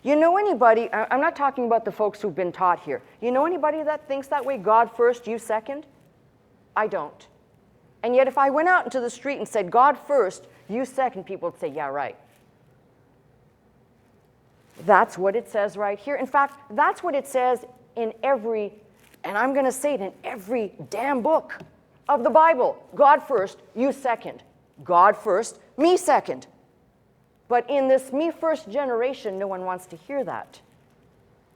You know anybody, I'm not talking about the folks who've been taught here. You know anybody that thinks that way? God first, you second? I don't. And yet if I went out into the street and said, God first, you second, people would say, yeah, right. That's what it says right here. In fact, that's what it says in every, and I'm going to say it in every damn book of the Bible. God first, you second. God first, me second. But in this me first generation, no one wants to hear that.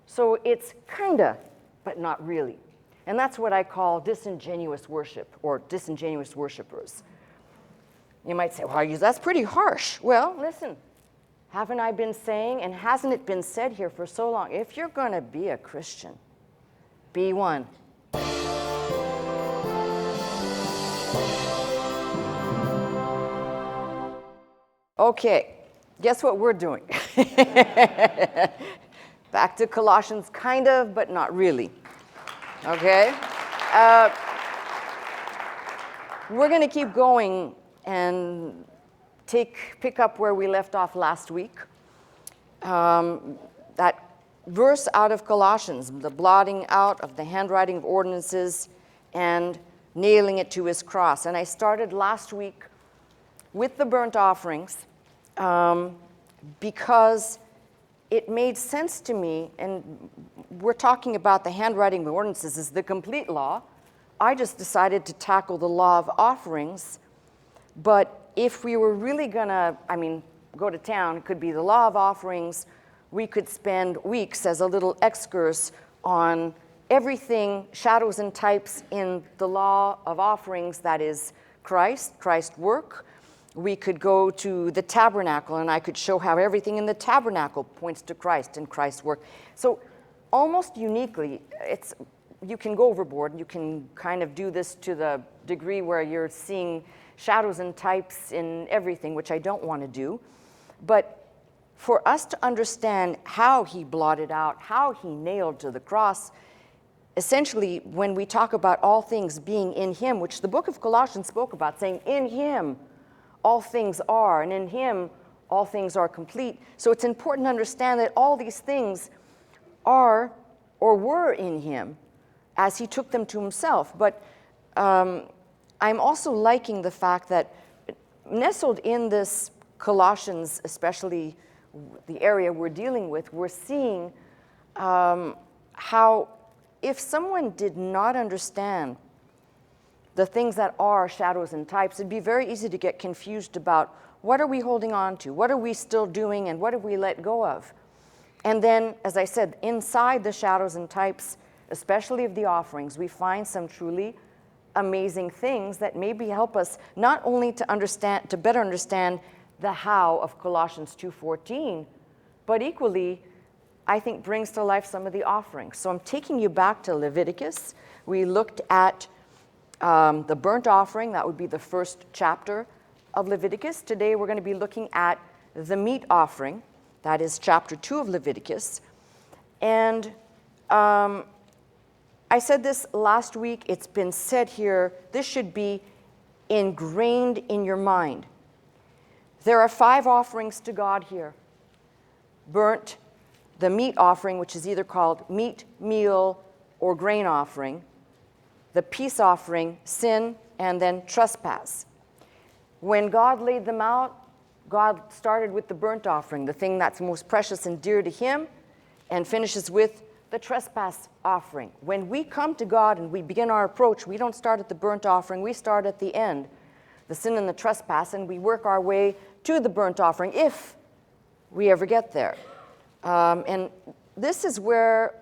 So it's kinda, but not really. And that's what I call disingenuous worship, or disingenuous worshipers. You might say, well, that's pretty harsh. Well, listen, haven't I been saying, and hasn't it been said here for so long, if you're going to be a Christian, be one. Okay, guess what we're doing? Back to Colossians, kind of, but not really. Okay? We're going to keep going and pick up where we left off last week. That verse out of Colossians, the blotting out of the handwriting of ordinances and nailing it to his cross. And I started last week with the burnt offerings because it made sense to me, and we're talking about the handwriting of ordinances as the complete law. I just decided to tackle the law of offerings, but if we were really gonna, go to town, it could be the law of offerings. We could spend weeks as a little excursus on everything, shadows and types in the law of offerings that is Christ's work. We could go to the tabernacle, and I could show how everything in the tabernacle points to Christ and Christ's work. So almost uniquely, you can go overboard. You can kind of do this to the degree where you're seeing shadows and types in everything, which I don't want to do. But for us to understand how he blotted out, how he nailed to the cross, essentially when we talk about all things being in him, which the book of Colossians spoke about, saying in him all things are, and in him all things are complete. So it's important to understand that all these things are or were in him as he took them to himself. But I'm also liking the fact that nestled in this Colossians, especially the area we're dealing with, we're seeing how if someone did not understand the things that are shadows and types, it'd be very easy to get confused about what are we holding on to, what are we still doing, and what have we let go of. And then, as I said, inside the shadows and types, especially of the offerings, we find some truly amazing things that maybe help us not only to better understand the how of Colossians 2:14, but equally, I think, brings to life some of the offerings. So I'm taking you back to Leviticus. We looked at the burnt offering. That would be the first chapter of Leviticus. Today we're going to be looking at the meat offering. That is chapter 2 of Leviticus. And I said this last week. It's been said here. This should be ingrained in your mind. There are 5 offerings to God here. Burnt, the meat offering, which is either called meat, meal, or grain offering. The peace offering, sin, and then trespass. When God laid them out, God started with the burnt offering, the thing that's most precious and dear to him, and finishes with the trespass offering. When we come to God and we begin our approach, we don't start at the burnt offering, we start at the end, the sin and the trespass, and we work our way to the burnt offering if we ever get there. And this is where,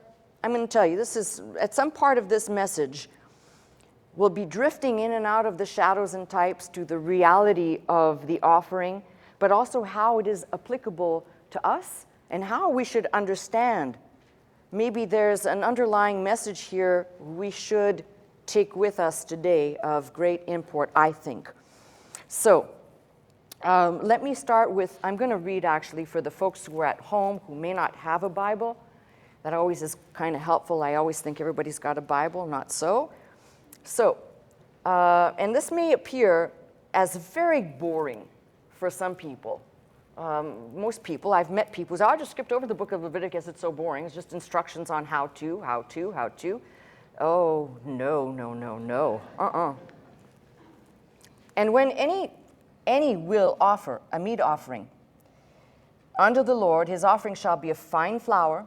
I'm going to tell you, this is, at some part of this message, we'll be drifting in and out of the shadows and types to the reality of the offering, but also how it is applicable to us and how we should understand. Maybe there's an underlying message here we should take with us today of great import, I think. So let me start with, I'm going to read actually for the folks who are at home who may not have a Bible. That always is kind of helpful. I always think everybody's got a Bible, not so. So, and this may appear as very boring for some people, Most people, I've met people who say, I just skipped over the book of Leviticus, it's so boring. It's just instructions on how to. Oh, no. And when any will offer a meat offering unto the Lord, his offering shall be of fine flour.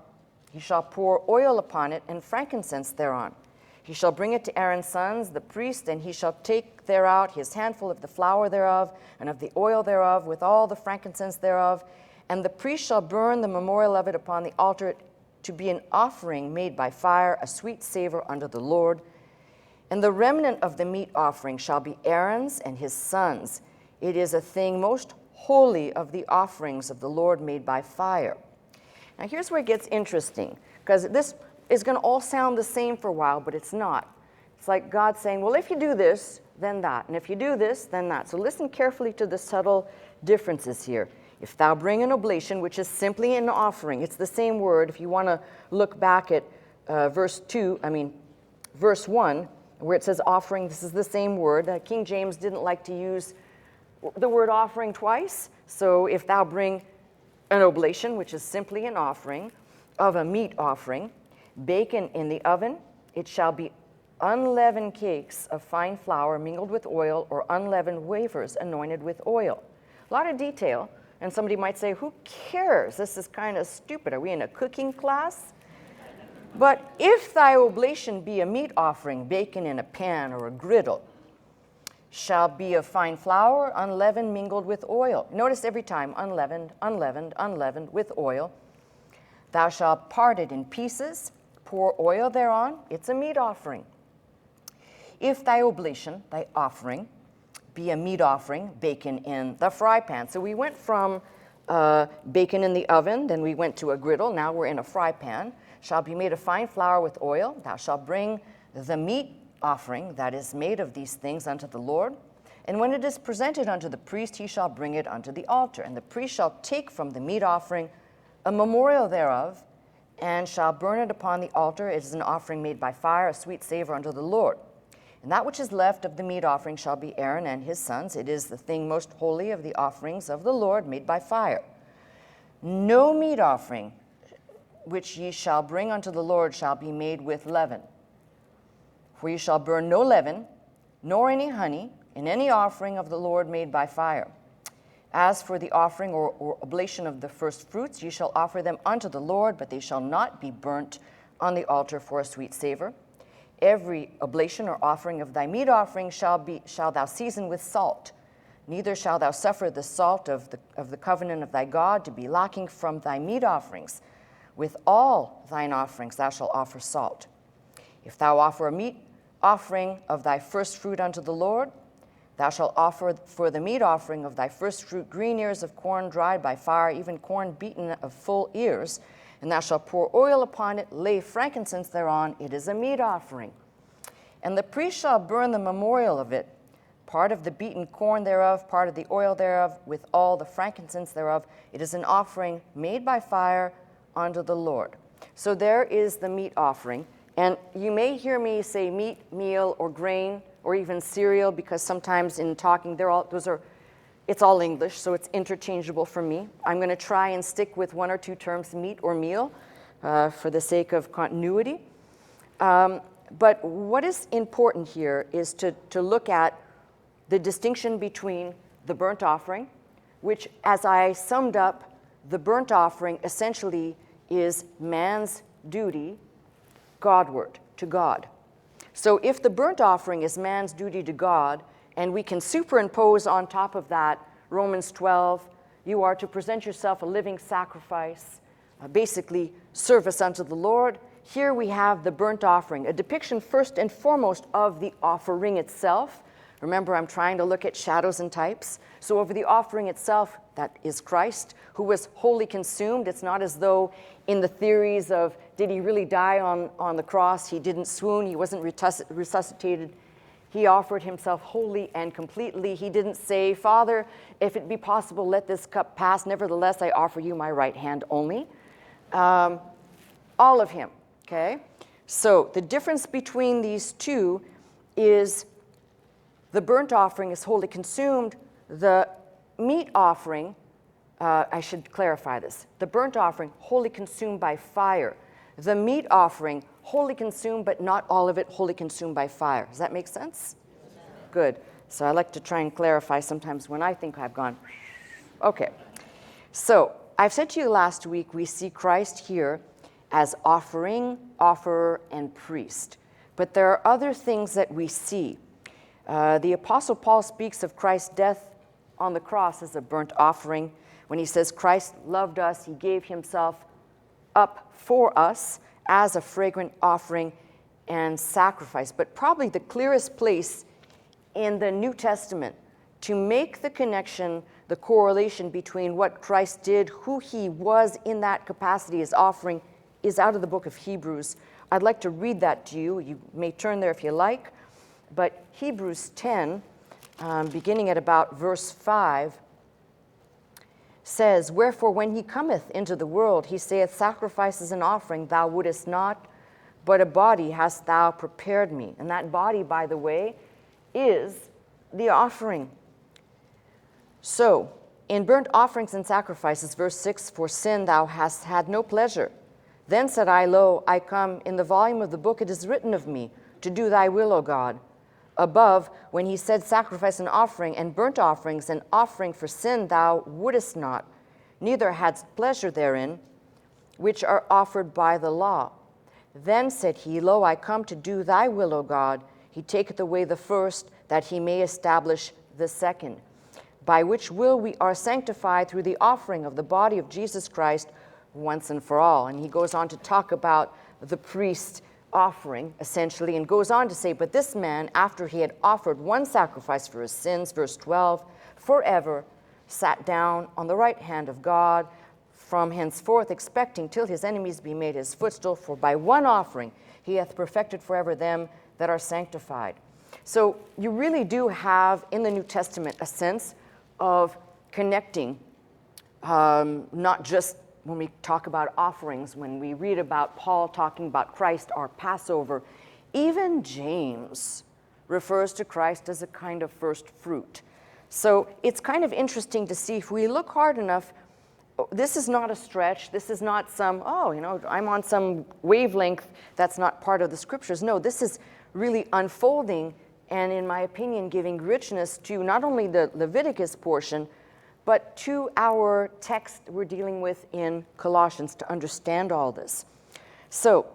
He shall pour oil upon it and frankincense thereon. He shall bring it to Aaron's sons, the priest, and he shall take thereout his handful of the flour thereof, and of the oil thereof, with all the frankincense thereof. And the priest shall burn the memorial of it upon the altar to be an offering made by fire, a sweet savor unto the Lord. And the remnant of the meat offering shall be Aaron's and his sons. It is a thing most holy of the offerings of the Lord made by fire. Now here's where it gets interesting, because this is going to all sound the same for a while, but it's not. It's like God saying, well, if you do this, then that. And if you do this, then that. So listen carefully to the subtle differences here. If thou bring an oblation, which is simply an offering, it's the same word. If you want to look back at verse 1, where it says offering, this is the same word. King James didn't like to use the word offering twice. So if thou bring an oblation, which is simply an offering of a meat offering, baken in the oven, it shall be unleavened cakes of fine flour mingled with oil, or unleavened wafers anointed with oil. A lot of detail, and somebody might say, who cares? This is kind of stupid. Are we in a cooking class? But if thy oblation be a meat offering baken in a pan or a griddle, shall be of fine flour, unleavened, mingled with oil. Notice every time, unleavened, unleavened, unleavened, with oil. Thou shalt part it in pieces, pour oil thereon. It's a meat offering. If thy oblation, thy offering, be a meat offering, baken in the fry pan. So we went from bacon in the oven, then we went to a griddle, now we're in a fry pan. Shall be made of fine flour with oil. Thou shalt bring the meat offering that is made of these things unto the Lord. And when it is presented unto the priest, he shall bring it unto the altar. And the priest shall take from the meat offering a memorial thereof, and shall burn it upon the altar. It is an offering made by fire, a sweet savor unto the Lord. And that which is left of the meat offering shall be Aaron and his sons. It is the thing most holy of the offerings of the Lord made by fire. No meat offering which ye shall bring unto the Lord shall be made with leaven. For ye shall burn no leaven, nor any honey, in any offering of the Lord made by fire. As for the offering or oblation of the first fruits, ye shall offer them unto the Lord, but they shall not be burnt on the altar for a sweet savor. Every oblation or offering of thy meat offering shall thou season with salt. Neither shalt thou suffer the salt of the covenant of thy God to be lacking from thy meat offerings. With all thine offerings thou shalt offer salt. If thou offer a meat offering of thy first fruit unto the Lord, thou shalt offer for the meat offering of thy first fruit green ears of corn dried by fire, even corn beaten of full ears, and thou shalt pour oil upon it, lay frankincense thereon. It is a meat offering. And the priest shall burn the memorial of it, part of the beaten corn thereof, part of the oil thereof, with all the frankincense thereof. It is an offering made by fire unto the Lord. So there is the meat offering. And you may hear me say meat, meal, or grain, or even cereal, because sometimes in talking, it's all English, so it's interchangeable for me. I'm going to try and stick with one or two terms, meat or meal, for the sake of continuity. But what is important here is to look at the distinction between the burnt offering, which, as I summed up, the burnt offering essentially is man's duty Godward, to God. So if the burnt offering is man's duty to God, and we can superimpose on top of that Romans 12, you are to present yourself a living sacrifice, basically service unto the Lord. Here we have the burnt offering, a depiction first and foremost of the offering itself. Remember, I'm trying to look at shadows and types. So over the offering itself, that is Christ, who was wholly consumed. It's not as though in the theories of, did he really die on the cross? He didn't swoon. He wasn't resuscitated. He offered himself wholly and completely. He didn't say, Father, if it be possible, let this cup pass. Nevertheless, I offer you my right hand only. All of him, okay? So the difference between these two is the burnt offering is wholly consumed. The meat offering I should clarify this. The burnt offering, wholly consumed by fire. The meat offering, wholly consumed, but not all of it wholly consumed by fire. Does that make sense? Good. So I like to try and clarify sometimes when I think I've gone. Okay. So I've said to you last week, we see Christ here as offering, offerer, and priest. But there are other things that we see. The Apostle Paul speaks of Christ's death on the cross as a burnt offering. When he says Christ loved us, he gave himself up for us as a fragrant offering and sacrifice. But probably the clearest place in the New Testament to make the connection, the correlation between what Christ did, who he was in that capacity as offering, is out of the book of Hebrews. I'd like to read that to you. You may turn there if you like. But Hebrews 10, beginning at about verse 5, says, "Wherefore when he cometh into the world, he saith, Sacrifices and offering thou wouldest not, but a body hast thou prepared me." And that body, by the way, is the offering. So, in burnt offerings and sacrifices, verse 6, "For sin thou hast had no pleasure. Then said I, Lo, I come, in the volume of the book it is written of me, to do thy will, O God." Above, when he said sacrifice and offering and burnt offerings and offering for sin thou wouldest not, neither hadst pleasure therein, which are offered by the law. Then said he, Lo, I come to do thy will, O God. He taketh away the first, that he may establish the second, by which will we are sanctified through the offering of the body of Jesus Christ once and for all. And he goes on to talk about the priest offering, essentially, and goes on to say, "But this man, after he had offered one sacrifice for his sins," verse 12, "forever sat down on the right hand of God, from henceforth expecting till his enemies be made his footstool. For by one offering he hath perfected forever them that are sanctified." So you really do have in the New Testament a sense of connecting, not just when we talk about offerings, when we read about Paul talking about Christ, our Passover. Even James refers to Christ as a kind of first fruit. So it's kind of interesting to see, if we look hard enough, this is not a stretch. This is not some, I'm on some wavelength that's not part of the scriptures. No, this is really unfolding and, in my opinion, giving richness to not only the Leviticus portion, but to our text we're dealing with in Colossians to understand all this. So,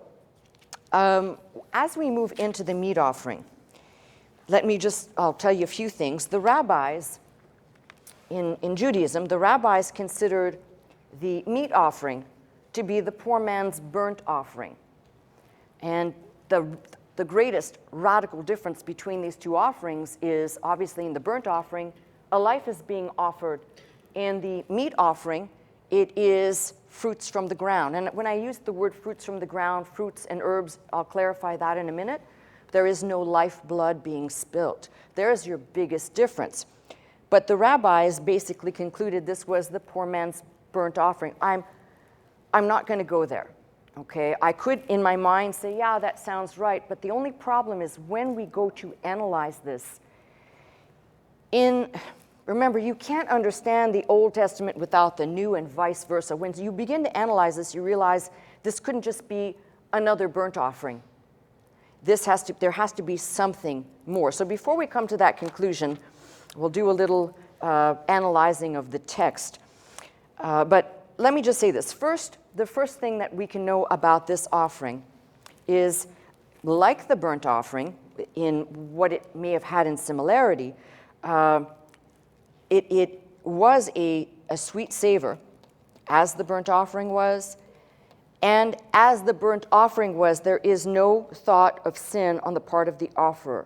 as we move into the meat offering, I'll tell you a few things. The rabbis, in Judaism, the rabbis considered the meat offering to be the poor man's burnt offering. And the greatest radical difference between these two offerings is, obviously, in the burnt offering, a life is being offered. In the meat offering, it is fruits from the ground. And when I use the word fruits from the ground, fruits and herbs, I'll clarify that in a minute. There is no lifeblood being spilt. There's your biggest difference. But the rabbis basically concluded this was the poor man's burnt offering. I'm not going to go there. Okay, I could in my mind say, yeah, that sounds right. But the only problem is when we go to analyze this, remember, you can't understand the Old Testament without the New and vice versa. When you begin to analyze this, you realize this couldn't just be another burnt offering. There has to be something more. So before we come to that conclusion, we'll do a little analyzing of the text. But let me just say this. First, the first thing that we can know about this offering is, like the burnt offering, in what it may have had in similarity, it was a sweet savor, as the burnt offering was. And as the burnt offering was, there is no thought of sin on the part of the offerer.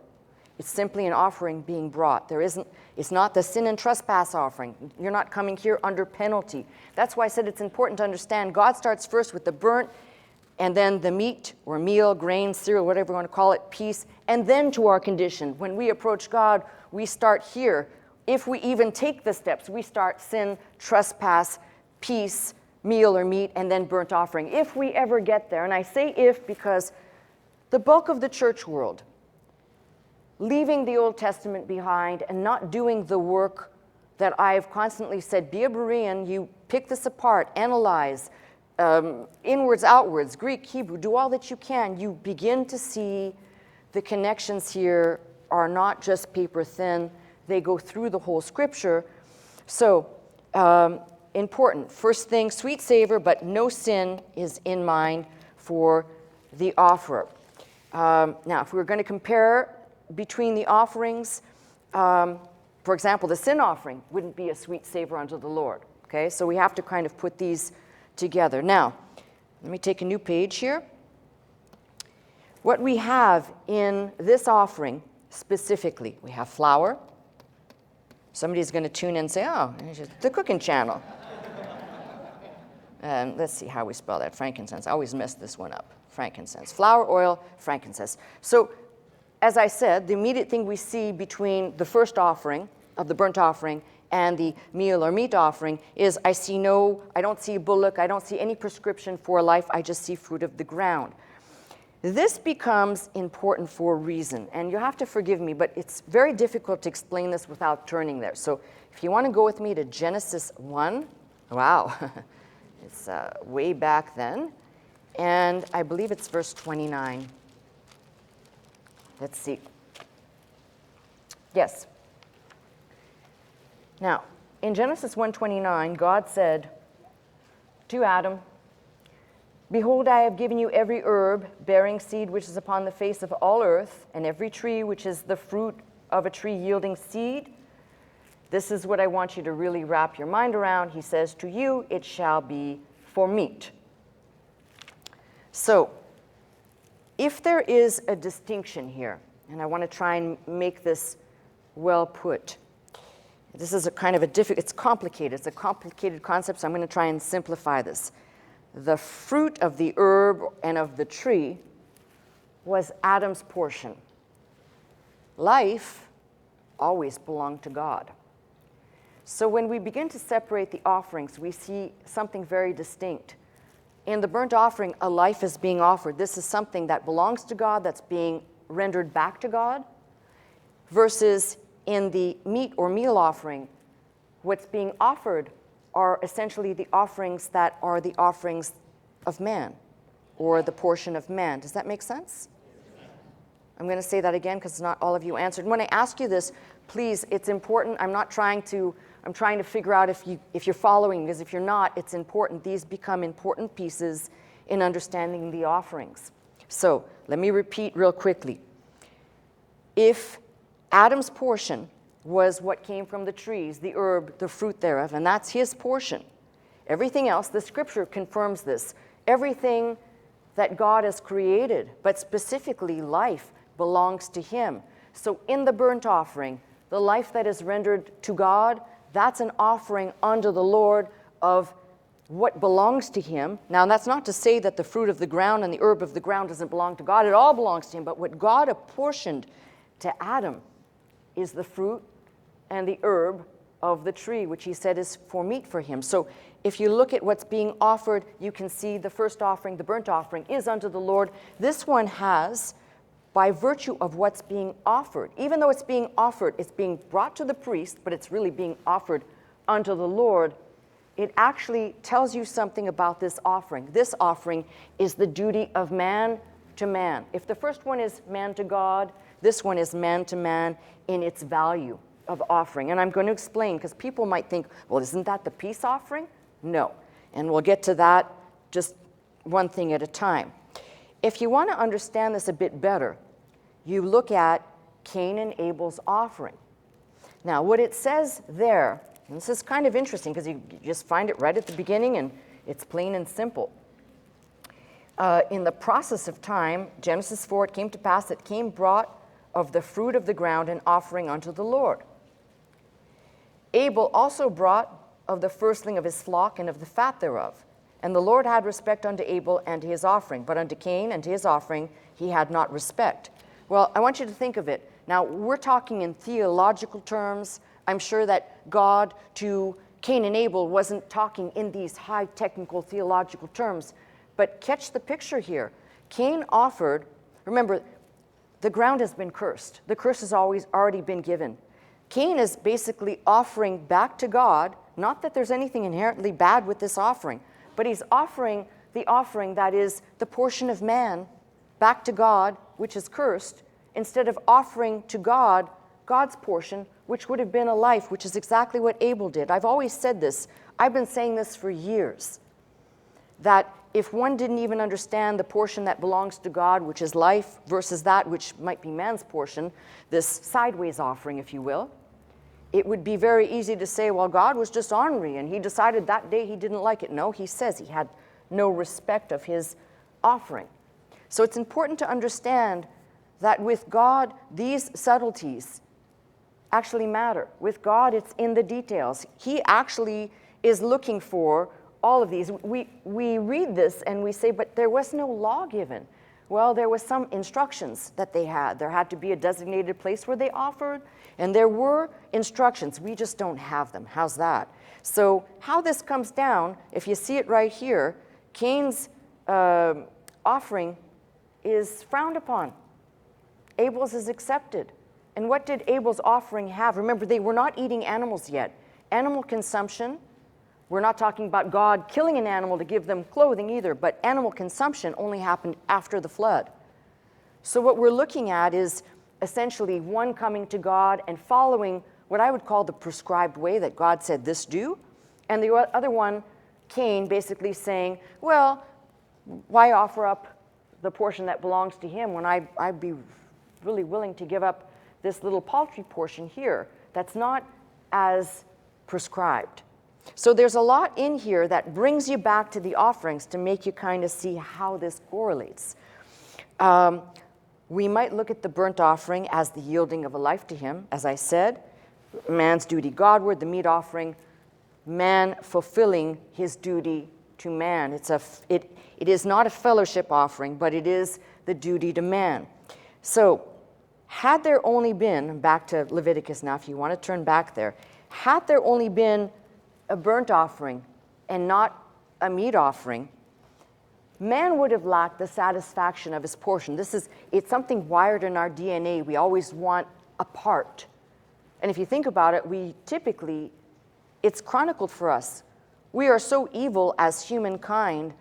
It's simply an offering being brought. It's not the sin and trespass offering. You're not coming here under penalty. That's why I said it's important to understand God starts first with the burnt, and then the meat or meal, grain, cereal, whatever you want to call it, peace, and then to our condition. When we approach God, we start here. If we even take the steps, we start sin, trespass, peace, meal or meat, and then burnt offering. If we ever get there, and I say if because the bulk of the church world, leaving the Old Testament behind and not doing the work that I've constantly said, be a Berean, you pick this apart, analyze, inwards, outwards, Greek, Hebrew, do all that you can, you begin to see the connections here are not just paper thin, they go through the whole scripture. So, important. First thing, sweet savor, but no sin is in mind for the offerer. Now, if we were going to compare between the offerings, for example, the sin offering wouldn't be a sweet savor unto the Lord. Okay, so we have to kind of put these together. Now, let me take a new page here. What we have in this offering specifically, we have flour. Somebody's going to tune in and say, oh, the cooking channel. And let's see how we spell that, frankincense. I always mess this one up, frankincense. Flour, oil, frankincense. So, as I said, the immediate thing we see between the first offering of the burnt offering and the meal or meat offering is I don't see a bullock, I don't see any prescription for life, I just see fruit of the ground. This becomes important for a reason, and you have to forgive me, but it's very difficult to explain this without turning there. So if you want to go with me to Genesis 1, wow, it's way back then, and I believe it's verse 29. Let's see. Yes. Now, in Genesis 1:29, God said to Adam, behold, I have given you every herb bearing seed which is upon the face of all earth, and every tree which is the fruit of a tree yielding seed. This is what I want you to really wrap your mind around. He says, to you it shall be for meat. So, if there is a distinction here, and I want to try and make this well put, this is a kind of it's complicated. It's a complicated concept, so I'm going to try and simplify this. The fruit of the herb and of the tree was Adam's portion. Life always belonged to God. So when we begin to separate the offerings, we see something very distinct. In the burnt offering, a life is being offered. This is something that belongs to God, that's being rendered back to God, versus in the meat or meal offering, what's being offered are essentially the offerings that are the offerings of man, or the portion of man. Does that make sense? I'm going to say that again because not all of you answered. And when I ask you this, please, it's important. I'm trying to figure out if you're following, because if you're not, it's important. These become important pieces in understanding the offerings. So let me repeat real quickly. If Adam's portion was what came from the trees, the herb, the fruit thereof, and that's his portion. Everything else, the scripture confirms this. Everything that God has created, but specifically life, belongs to him. So in the burnt offering, the life that is rendered to God, that's an offering unto the Lord of what belongs to him. Now, that's not to say that the fruit of the ground and the herb of the ground doesn't belong to God. It all belongs to him. But what God apportioned to Adam is the fruit and the herb of the tree, which he said is for meat for him. So if you look at what's being offered, you can see the first offering, the burnt offering, is unto the Lord. This one has, by virtue of what's being offered, even though it's being offered, it's being brought to the priest, but it's really being offered unto the Lord, it actually tells you something about this offering. This offering is the duty of man to man. If the first one is man to God, this one is man to man in its value of offering. And I'm going to explain, because people might think, well, isn't that the peace offering? No. And we'll get to that just one thing at a time. If you want to understand this a bit better, you look at Cain and Abel's offering. Now, what it says there, and this is kind of interesting because you just find it right at the beginning and it's plain and simple. In the process of time, Genesis 4, it came to pass that Cain brought of the fruit of the ground an offering unto the Lord. Abel also brought of the firstling of his flock and of the fat thereof. And the Lord had respect unto Abel and to his offering, but unto Cain and to his offering he had not respect. Well, I want you to think of it. Now, we're talking in theological terms. I'm sure that God to Cain and Abel wasn't talking in these high technical theological terms. But catch the picture here. Cain offered, remember, the ground has been cursed. The curse has already been given. Cain is basically offering back to God, not that there's anything inherently bad with this offering, but he's offering the offering that is the portion of man back to God, which is cursed, instead of offering to God God's portion, which would have been a life, which is exactly what Abel did. I've always said this. I've been saying this for years, that if one didn't even understand the portion that belongs to God, which is life, versus that which might be man's portion, this sideways offering, if you will, it would be very easy to say, well, God was just ornery, and he decided that day he didn't like it. No, he says he had no respect of his offering. So it's important to understand that with God, these subtleties actually matter. With God, it's in the details. He actually is looking for all of these. We read this and we say, but there was no law given. Well, there was some instructions that they had. There had to be a designated place where they offered, and there were instructions. We just don't have them. How's that? So how this comes down, if you see it right here, Cain's offering is frowned upon. Abel's is accepted. And what did Abel's offering have? Remember, they were not eating animals yet. Animal consumption, we're not talking about God killing an animal to give them clothing either, but animal consumption only happened after the flood. So what we're looking at is essentially one coming to God and following what I would call the prescribed way that God said this do, and the other one, Cain, basically saying, well, why offer up the portion that belongs to him when I'd be really willing to give up this little paltry portion here that's not as prescribed. So there's a lot in here that brings you back to the offerings to make you kind of see how this correlates. We might look at the burnt offering as the yielding of a life to him, as I said, man's duty Godward, the meat offering, man fulfilling his duty to man. It is not a fellowship offering, but it is the duty to man. So had there only been, back to Leviticus now, if you want to turn back there, had there only been a burnt offering and not a meat offering, man would have lacked the satisfaction of his portion. It's something wired in our DNA. We always want a part. And if you think about it, it's chronicled for us. We are so evil as humankind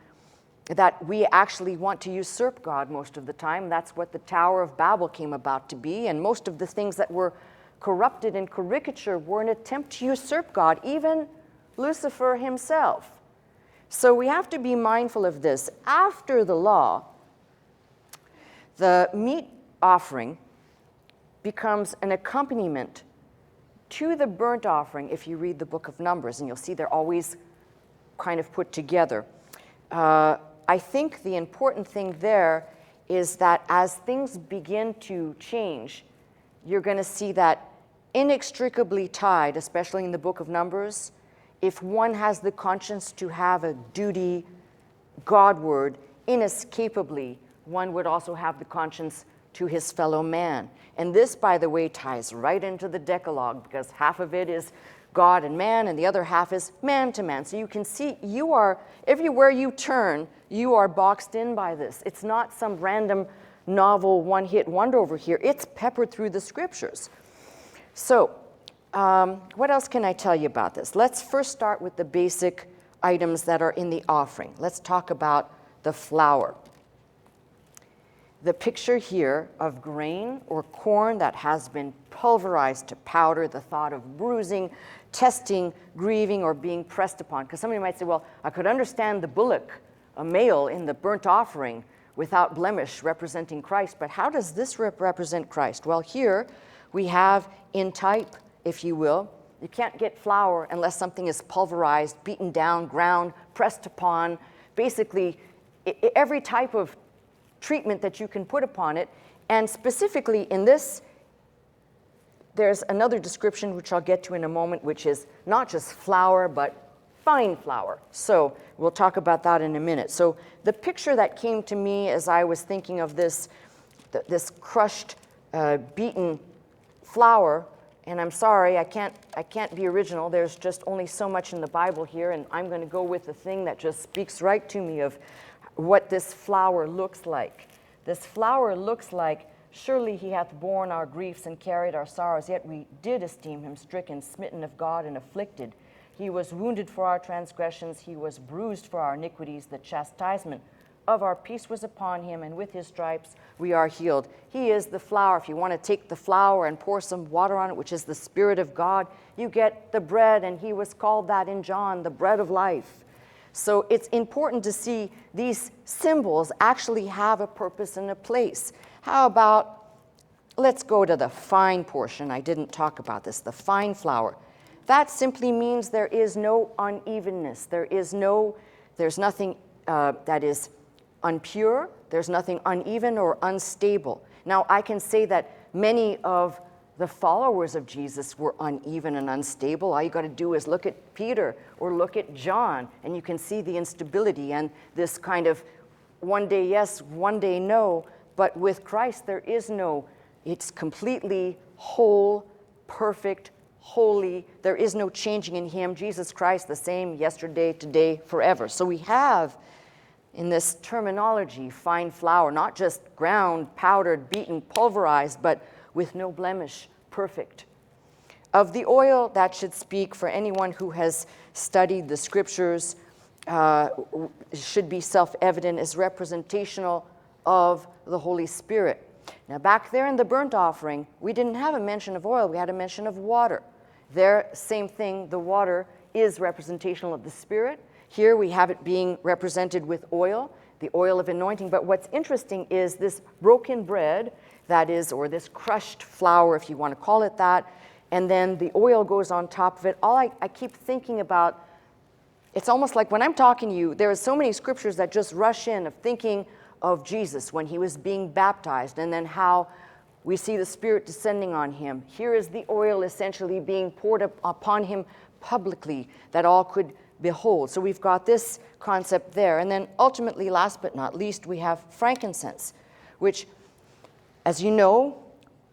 that we actually want to usurp God most of the time. That's what the Tower of Babel came about to be, and most of the things that were corrupted and caricature were an attempt to usurp God, even Lucifer himself. So we have to be mindful of this. After the law, the meat offering becomes an accompaniment to the burnt offering if you read the book of Numbers, and you'll see they're always kind of put together. I think the important thing there is that as things begin to change, you're going to see that inextricably tied, especially in the book of Numbers, if one has the conscience to have a duty Godward, inescapably, one would also have the conscience to his fellow man. And this, by the way, ties right into the Decalogue, because half of it is God and man, and the other half is man to man. So you can see everywhere you turn, you are boxed in by this. It's not some random novel one-hit wonder over here. It's peppered through the scriptures. So what else can I tell you about this? Let's first start with the basic items that are in the offering. Let's talk about the flour. The picture here of grain or corn that has been pulverized to powder, the thought of bruising, testing, grieving, or being pressed upon. Because somebody might say, well, I could understand the bullock, a male in the burnt offering without blemish representing Christ, but how does this represent Christ? Well, here we have in type, if you will, you can't get flour unless something is pulverized, beaten down, ground, pressed upon, basically every type of treatment that you can put upon it. And specifically in this, there's another description which I'll get to in a moment, which is not just flour, but fine flour. So we'll talk about that in a minute. So the picture that came to me as I was thinking of this crushed, beaten flour, and I'm sorry, I can't be original. There's just only so much in the Bible here, and I'm going to go with the thing that just speaks right to me of what this flour looks like. This flour looks like Surely he hath borne our griefs and carried our sorrows, yet we did esteem him stricken, smitten of God, and afflicted. He was wounded for our transgressions, he was bruised for our iniquities. The chastisement of our peace was upon him, and with his stripes we are healed. He is the flour. If you want to take the flour and pour some water on it, which is the Spirit of God, you get the bread, and he was called that in John, the bread of life. So it's important to see these symbols actually have a purpose and a place. How about, let's go to the fine portion. I didn't talk about this, the fine flour. That simply means there is no unevenness. There's nothing that is unpure. There's nothing uneven or unstable. Now, I can say that many of the followers of Jesus were uneven and unstable. All you got to do is look at Peter or look at John, and you can see the instability and this kind of one day yes, one day no. But with Christ, there is no, it's completely whole, perfect, holy. There is no changing in him. Jesus Christ, the same yesterday, today, forever. So we have in this terminology fine flour, not just ground, powdered, beaten, pulverized, but with no blemish, perfect. Of the oil, that should speak for anyone who has studied the scriptures, should be self-evident, is representational of the Holy Spirit. Now back there in the burnt offering, we didn't have a mention of oil, we had a mention of water. There, same thing, the water is representational of the Spirit. Here we have it being represented with oil, the oil of anointing. But what's interesting is this broken bread, that is, or this crushed flour, if you want to call it that, and then the oil goes on top of it. All I keep thinking about, it's almost like when I'm talking to you, there are so many scriptures that just rush in of thinking of Jesus when he was being baptized, and then how we see the Spirit descending on him. Here is the oil essentially being poured upon him publicly that all could behold. So we've got this concept there. And then ultimately, last but not least, we have frankincense, which, as you know,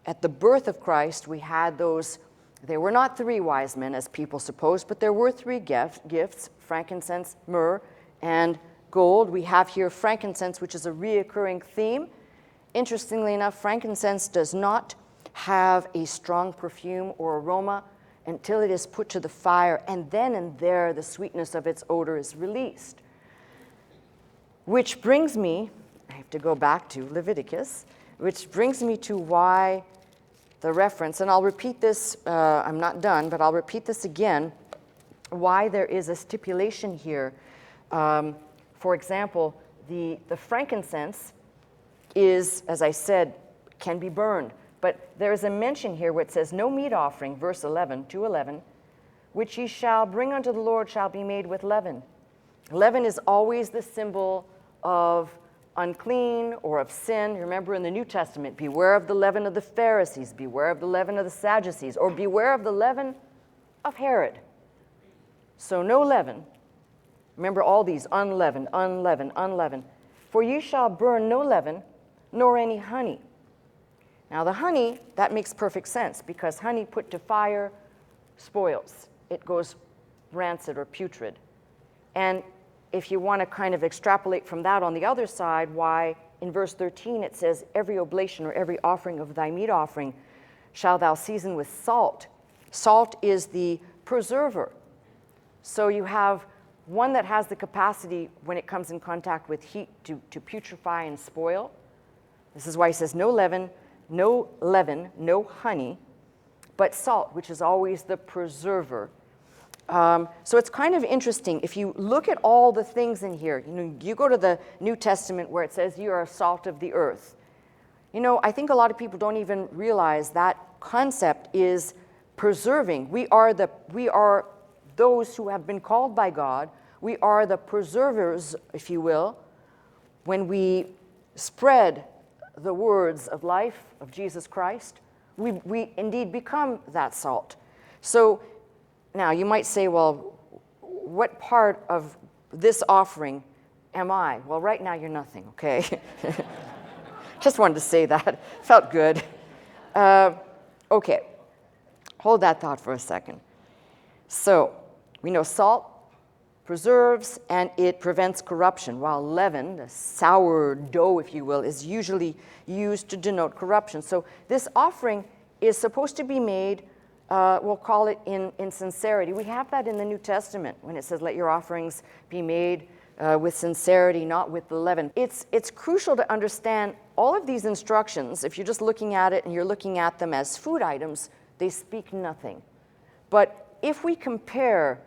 at the birth of Christ, we had those, they were not three wise men as people supposed, but there were three gifts, frankincense, myrrh, and gold. We have here frankincense, which is a reoccurring theme. Interestingly enough, frankincense does not have a strong perfume or aroma until it is put to the fire, and then and there the sweetness of its odor is released. Which brings me, I have to go back to Leviticus, which brings me to why the reference, and I'll repeat this, I'm not done, but I'll repeat this again, why there is a stipulation here. For example, the frankincense is, as I said, can be burned. But there is a mention here where it says, no meat offering, verse 11, 2:11, which ye shall bring unto the Lord shall be made with leaven. Leaven is always the symbol of unclean or of sin. Remember in the New Testament, beware of the leaven of the Pharisees, beware of the leaven of the Sadducees, or beware of the leaven of Herod. So no leaven. Remember all these, unleavened, unleavened, unleavened. For you shall burn no leaven, nor any honey. Now the honey, that makes perfect sense, because honey put to fire spoils. It goes rancid or putrid. And if you want to kind of extrapolate from that on the other side, why in verse 13 it says, every oblation or every offering of thy meat offering shall thou season with salt. Salt is the preserver. So you have one that has the capacity when it comes in contact with heat to putrefy and spoil. This is why he says no leaven, no honey, but salt, which is always the preserver. So it's kind of interesting. If you look at all the things in here, you go to the New Testament where it says you are salt of the earth. I think a lot of people don't even realize that concept is preserving. We are those who have been called by God. We are the preservers, if you will, when we spread the words of life of Jesus Christ. We indeed become that salt. So now you might say, well, what part of this offering am I? Well, right now you're nothing, okay? Just wanted to say that. Felt good. Okay, hold that thought for a second. So we know salt, preserves, and it prevents corruption, while leaven, the sourdough, if you will, is usually used to denote corruption. So this offering is supposed to be made, we'll call it in sincerity. We have that in the New Testament when it says, let your offerings be made with sincerity, not with the leaven. It's crucial to understand all of these instructions. If you're just looking at it and you're looking at them as food items, they speak nothing. But if we compare,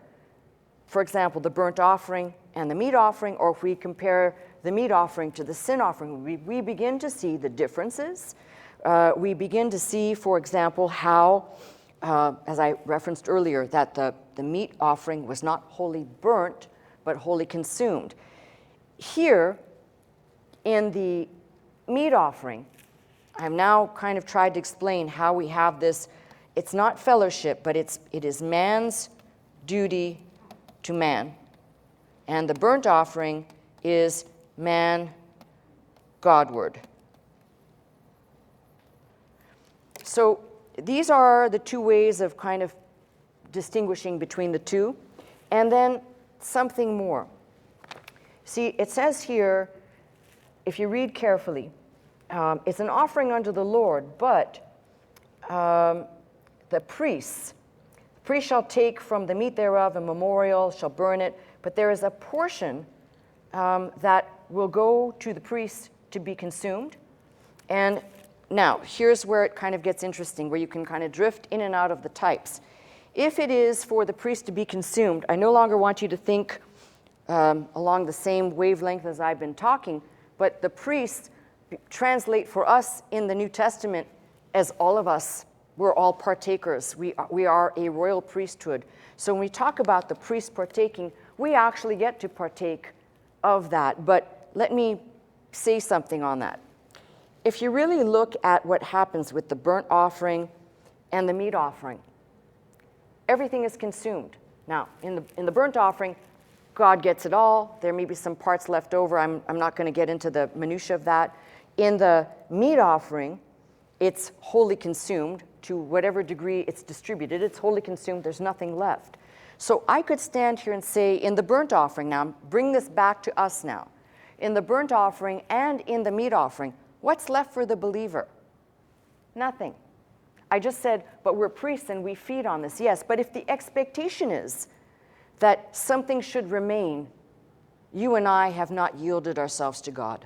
for example, the burnt offering and the meat offering, or if we compare the meat offering to the sin offering, we begin to see the differences. We begin to see, for example, how, as I referenced earlier, that the meat offering was not wholly burnt, but wholly consumed. Here, in the meat offering, I've now kind of tried to explain how we have this. It's not fellowship, but it is man's duty to man. And the burnt offering is man Godward. So these are the two ways of kind of distinguishing between the two. And then something more. See, it says here, if you read carefully, it's an offering unto the Lord, but the priest shall take from the meat thereof a memorial, shall burn it, but there is a portion that will go to the priest to be consumed. And now, here's where it kind of gets interesting, where you can kind of drift in and out of the types. If it is for the priest to be consumed, I no longer want you to think along the same wavelength as I've been talking, but the priests translate for us in the New Testament as all of us. We're all partakers. We are a royal priesthood. So when we talk about the priest partaking, we actually get to partake of that. But let me say something on that. If you really look at what happens with the burnt offering and the meat offering, everything is consumed. Now, in the burnt offering, God gets it all. There may be some parts left over. I'm not going to get into the minutiae of that. In the meat offering, it's wholly consumed to whatever degree it's distributed. It's wholly consumed. There's nothing left. So I could stand here and say, in the burnt offering, now bring this back to us now. In the burnt offering and in the meat offering, what's left for the believer? Nothing. I just said, but we're priests and we feed on this. Yes, but if the expectation is that something should remain, you and I have not yielded ourselves to God.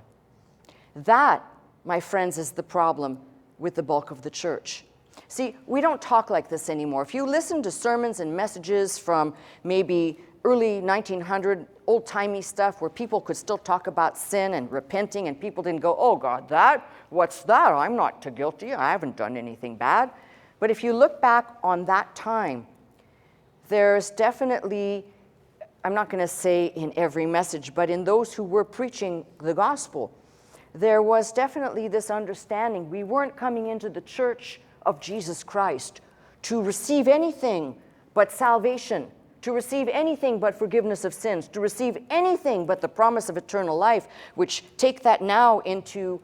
That, my friends, is the problem with the bulk of the church. See, we don't talk like this anymore. If you listen to sermons and messages from maybe early 1900, old-timey stuff where people could still talk about sin and repenting, and people didn't go, oh God, what's that? I'm not too guilty. I haven't done anything bad. But if you look back on that time, there's definitely, I'm not going to say in every message, but in those who were preaching the gospel, there was definitely this understanding. We weren't coming into the church of Jesus Christ to receive anything but salvation, to receive anything but forgiveness of sins, to receive anything but the promise of eternal life, which take that now into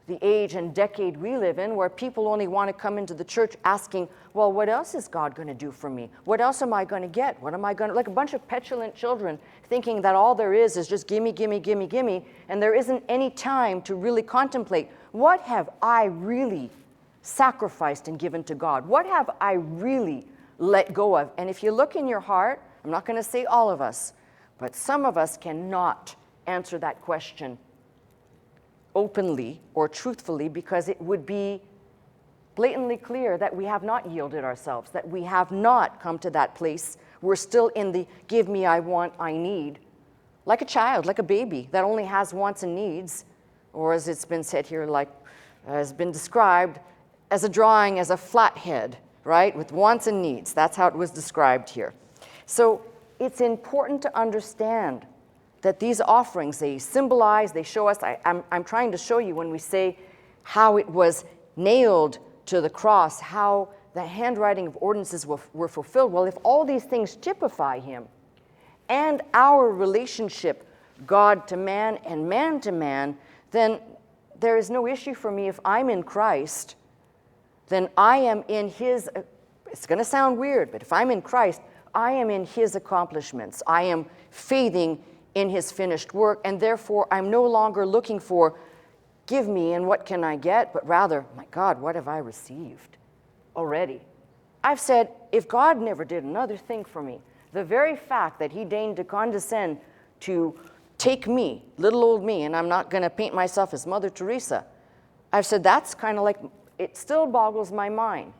the age and decade we live in, where people only want to come into the church asking, well, what else is God going to do for me? What else am I going to get? What am I going to, like a bunch of petulant children thinking that all there is just gimme, gimme, gimme, gimme, and there isn't any time to really contemplate, what have I really sacrificed and given to God? What have I really let go of? And if you look in your heart, I'm not going to say all of us, but some of us cannot answer that question openly or truthfully, because it would be blatantly clear that we have not yielded ourselves, that we have not come to that place. We're still in the give me, I want, I need, like a child, like a baby that only has wants and needs, or as it's been said here, like has been described as a drawing as a flathead, right, with wants and needs. That's how it was described here. So it's important to understand that these offerings, they symbolize, they show us, I'm trying to show you when we say how it was nailed to the cross, how the handwriting of ordinances were fulfilled. Well, if all these things typify him and our relationship, God to man and man to man, then there is no issue for me if I'm in Christ, then I am in his, it's going to sound weird, but if I'm in Christ, I am in his accomplishments. I am faithing in his finished work, and therefore I'm no longer looking for, give me and what can I get, but rather, my God, what have I received already? I've said, if God never did another thing for me, the very fact that he deigned to condescend to take me, little old me, and I'm not going to paint myself as Mother Teresa, I've said that's kind of like, it still boggles my mind.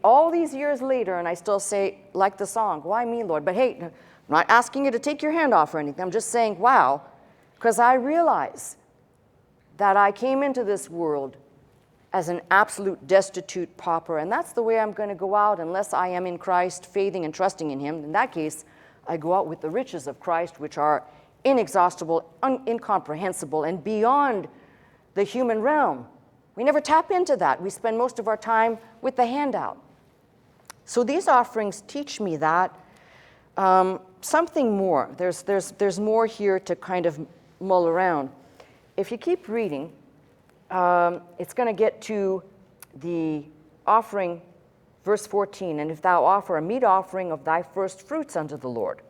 All these years later, and I still say, like the song, why me, Lord? But hey, I'm not asking you to take your hand off or anything. I'm just saying, wow, because I realize that I came into this world as an absolute destitute pauper, and that's the way I'm going to go out unless I am in Christ, faithing and trusting in him. In that case, I go out with the riches of Christ, which are inexhaustible, incomprehensible, and beyond the human realm. We never tap into that. We spend most of our time with the handout. So these offerings teach me that. Something more. There's more here to kind of mull around. If you keep reading, it's going to get to the offering, verse 14, and if thou offer a meat offering of thy first fruits unto the Lord.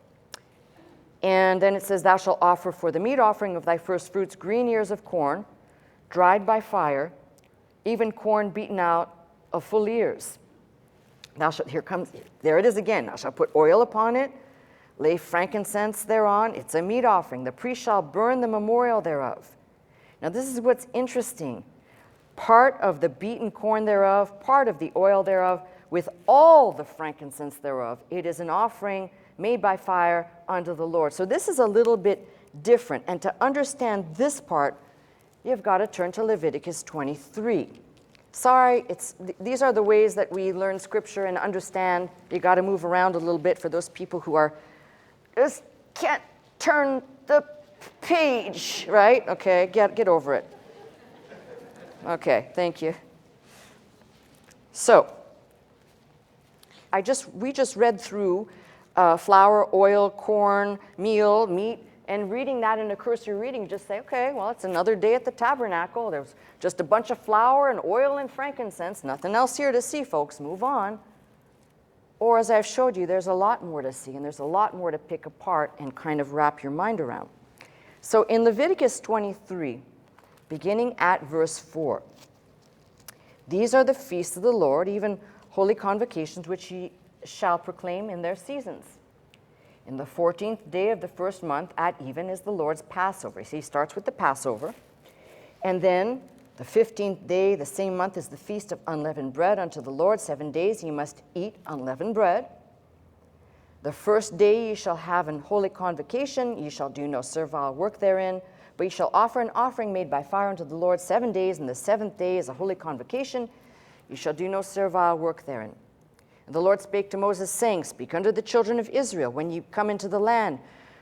And then it says, thou shalt offer for the meat offering of thy first fruits green ears of corn, dried by fire, even corn beaten out of full ears. Thou shalt, there it is again, thou shalt put oil upon it, lay frankincense thereon. It's a meat offering. The priest shall burn the memorial thereof. Now this is what's interesting. Part of the beaten corn thereof, part of the oil thereof, with all the frankincense thereof. It is an offering made by fire unto the Lord. So this is a little bit different. And to understand this part, you've got to turn to Leviticus 23. Sorry, these are the ways that we learn Scripture and understand. You got to move around a little bit for those people who just can't turn the page, right? Okay, get over it. Okay, thank you. So, we just read through flour, oil, corn, meal, meat, and reading that in a cursory reading, you just say, okay, well, it's another day at the tabernacle. There's just a bunch of flour and oil and frankincense. Nothing else here to see, folks. Move on. Or as I've showed you, there's a lot more to see, and there's a lot more to pick apart and kind of wrap your mind around. So in Leviticus 23, beginning at verse 4, these are the feasts of the Lord, even holy convocations, which ye shall proclaim in their seasons. In the 14th day of the first month at even is the Lord's Passover. See, he starts with the Passover. And then the 15th day, the same month, is the feast of unleavened bread unto the Lord. 7 days ye must eat unleavened bread. The first day ye shall have an holy convocation. Ye shall do no servile work therein. But ye shall offer an offering made by fire unto the Lord 7 days, and the 7th day is a holy convocation. Ye shall do no servile work therein. And the Lord spake to Moses, saying, speak unto the children of Israel, when ye come into the land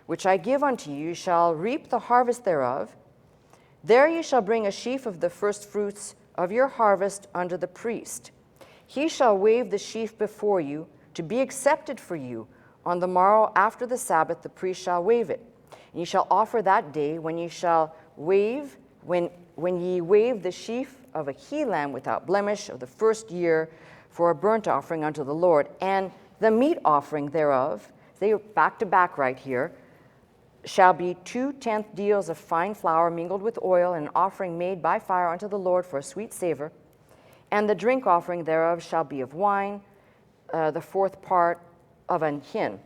which I give unto you, ye shall reap the harvest thereof. There ye shall bring a sheaf of the first fruits of your harvest unto the priest. He shall wave the sheaf before you, to be accepted for you. On the morrow after the Sabbath the priest shall wave it. And ye shall offer that day when ye shall wave, when ye wave the sheaf of a he lamb without blemish of the first year, for a burnt offering unto the Lord. And the meat offering thereof, they are back to back right here, shall be 2/10 deals of fine flour mingled with oil, and an offering made by fire unto the Lord for a sweet savor. And the drink offering thereof shall be of wine, the 4th part of an hin.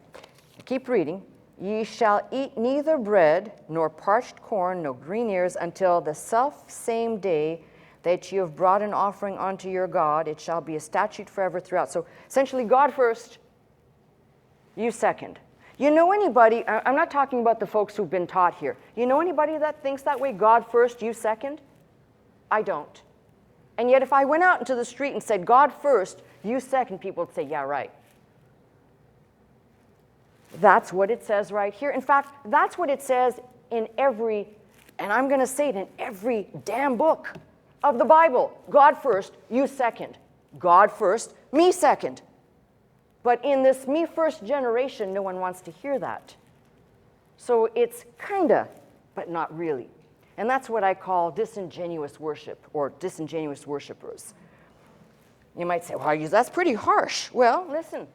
Keep reading. Ye shall eat neither bread, nor parched corn, nor green ears, until the self-same day that you have brought an offering unto your God. It shall be a statute forever throughout. So essentially, God first, you second. You know anybody, I'm not talking about the folks who've been taught here. You know anybody that thinks that way? God first, you second? I don't. And yet if I went out into the street and said, God first, you second, people would say, yeah, right. That's what it says right here. In fact, that's what it says in every, and I'm going to say it in every damn book of the Bible. God first, you second. God first, me second. But in this me first generation, no one wants to hear that. So it's kinda, but not really. And that's what I call disingenuous worship, or disingenuous worshipers. You might say, well, that's pretty harsh. Well, listen,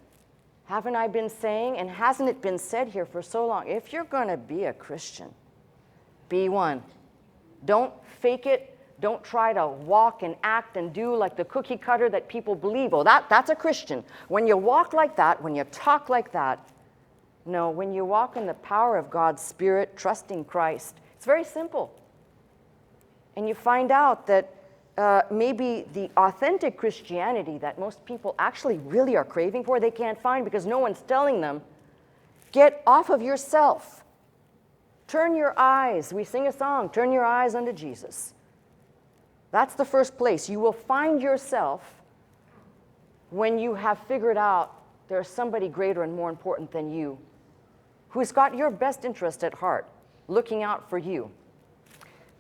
Haven't I been saying, and hasn't it been said here for so long, if you're going to be a Christian, be one. Don't fake it. Don't try to walk and act and do like the cookie cutter that people believe. Oh, that's a Christian. When you walk like that, when you talk like that, no, when you walk in the power of God's Spirit, trusting Christ, it's very simple. And you find out that maybe the authentic Christianity that most people actually really are craving for, they can't find because no one's telling them. Get off of yourself. Turn your eyes. We sing a song, turn your eyes unto Jesus. That's the first place. You will find yourself when you have figured out there's somebody greater and more important than you, who's got your best interest at heart, looking out for you.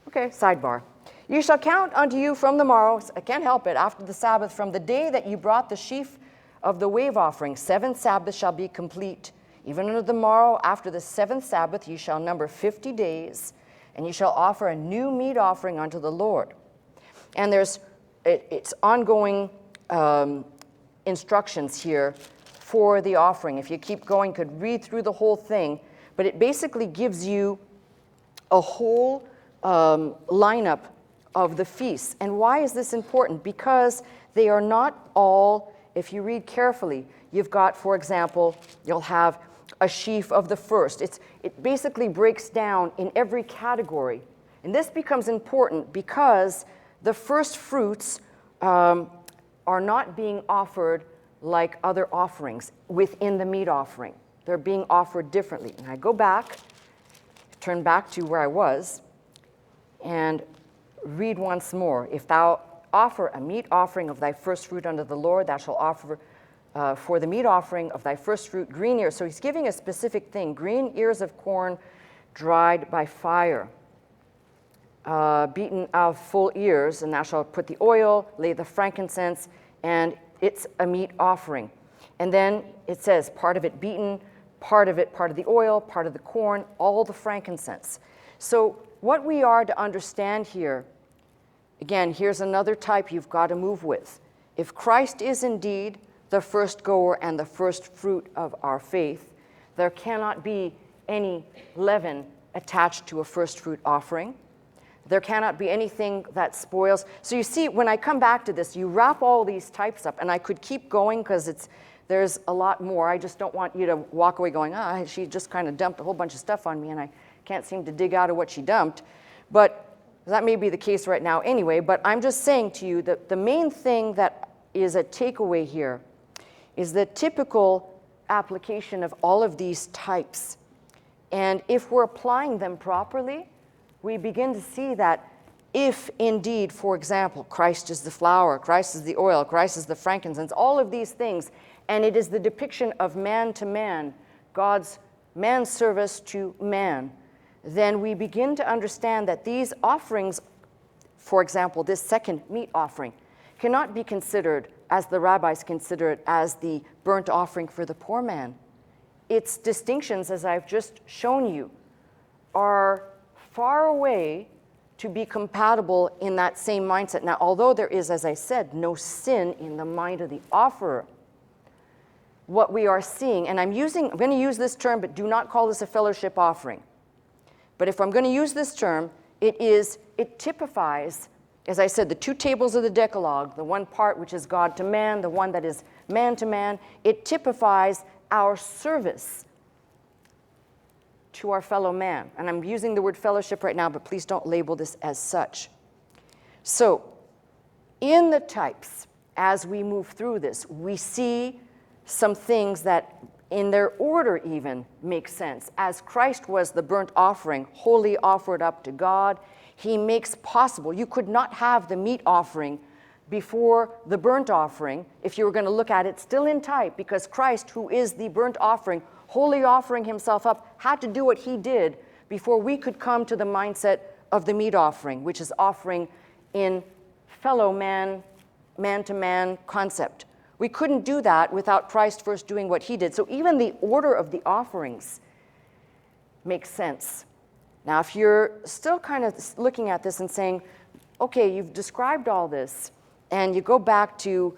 Okay, sidebar. You shall count unto you from the morrow, I can't help it, after the Sabbath, from the day that you brought the sheaf of the wave offering. 7 Sabbaths shall be complete. Even unto the morrow, after the 7th Sabbath, you shall number 50 days, and you shall offer a new meat offering unto the Lord. And it's ongoing instructions here for the offering. If you keep going, you could read through the whole thing, but it basically gives you a whole lineup of the feasts. And why is this important? Because they are not all, if you read carefully, you've got, for example, you'll have a sheaf of the first. It basically breaks down in every category. And this becomes important because the first fruits are not being offered like other offerings within the meat offering. They're being offered differently. And I go back, turn back to where I was, and read once more. If thou offer a meat offering of thy first fruit unto the Lord, thou shalt offer for the meat offering of thy first fruit green ears. So he's giving a specific thing, green ears of corn dried by fire, beaten of full ears, and thou shalt put the oil, lay the frankincense, and it's a meat offering. And then it says part of it beaten, part of the oil, part of the corn, all the frankincense. So what we are to understand here, again, here's another type you've got to move with. If Christ is indeed the first goer and the first fruit of our faith, there cannot be any leaven attached to a first fruit offering. There cannot be anything that spoils. So you see, when I come back to this, you wrap all these types up, and I could keep going because there's a lot more. I just don't want you to walk away going, she just kind of dumped a whole bunch of stuff on me, and I can't seem to dig out of what she dumped. But that may be the case right now anyway, but I'm just saying to you that the main thing that is a takeaway here is the typical application of all of these types. And if we're applying them properly, we begin to see that if indeed, for example, Christ is the flour, Christ is the oil, Christ is the frankincense, all of these things, and it is the depiction of man to man, God's man's service to man, then we begin to understand that these offerings, for example, this second meat offering, cannot be considered, as the rabbis consider it, as the burnt offering for the poor man. Its distinctions, as I've just shown you, are far away to be compatible in that same mindset. Now, although there is, as I said, no sin in the mind of the offerer, what we are seeing, and I'm going to use this term, but do not call this a fellowship offering. But if I'm going to use this term, it typifies, as I said, the 2 tables of the Decalogue, the one part which is God to man, the one that is man to man. It typifies our service to our fellow man. And I'm using the word fellowship right now, but please don't label this as such. So, in the types, as we move through this, we see some things that in their order even make sense. As Christ was the burnt offering, wholly offered up to God, he makes possible. You could not have the meat offering before the burnt offering if you were going to look at it still in type, because Christ, who is the burnt offering, wholly offering himself up, had to do what he did before we could come to the mindset of the meat offering, which is offering in fellow man, man-to-man concept. We couldn't do that without Christ first doing what he did. So even the order of the offerings makes sense. Now, if you're still kind of looking at this and saying, okay, you've described all this, and you go back to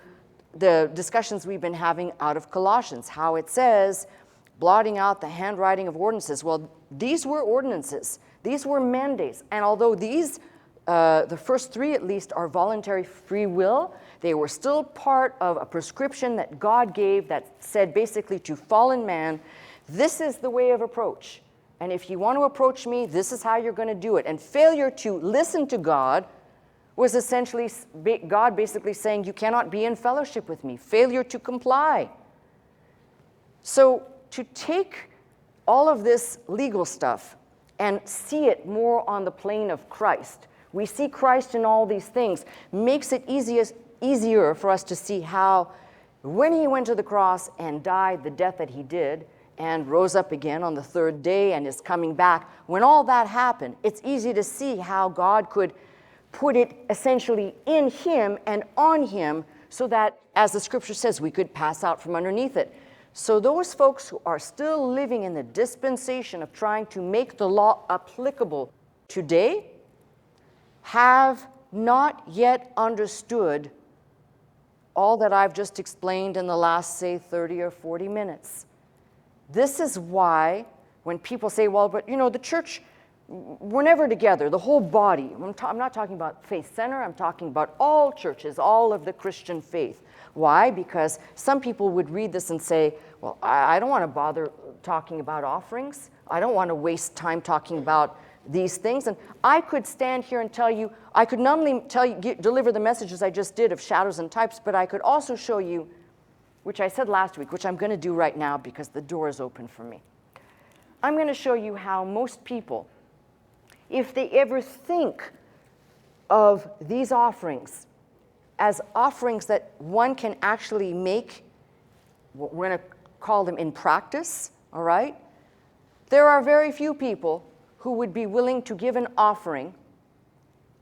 the discussions we've been having out of Colossians, how it says, blotting out the handwriting of ordinances. Well, these were ordinances. These were mandates. And although these, the first three at least, are voluntary free will, they were still part of a prescription that God gave that said basically to fallen man, this is the way of approach. And if you want to approach me, this is how you're going to do it. And failure to listen to God was essentially God basically saying, you cannot be in fellowship with me. Failure to comply. So to take all of this legal stuff and see it more on the plane of Christ, we see Christ in all these things, makes it easier for us to see how when he went to the cross and died the death that he did and rose up again on the third day and is coming back, when all that happened, it's easy to see how God could put it essentially in him and on him so that, as the scripture says, we could pass out from underneath it. So those folks who are still living in the dispensation of trying to make the law applicable today have not yet understood all that I've just explained in the last, say, 30 or 40 minutes. This is why when people say, well, but you know, the church, we're never together, the whole body. I'm not talking about Faith Center, I'm talking about all churches, all of the Christian faith. Why? Because some people would read this and say, well, I don't want to bother talking about offerings. I don't want to waste time talking about these things. And I could stand here and tell you, I could not only deliver the messages I just did of shadows and types, but I could also show you, which I said last week, which I'm going to do right now because the door is open for me. I'm going to show you how most people, if they ever think of these offerings as offerings that one can actually make, we're going to call them in practice, all right? There are very few people who would be willing to give an offering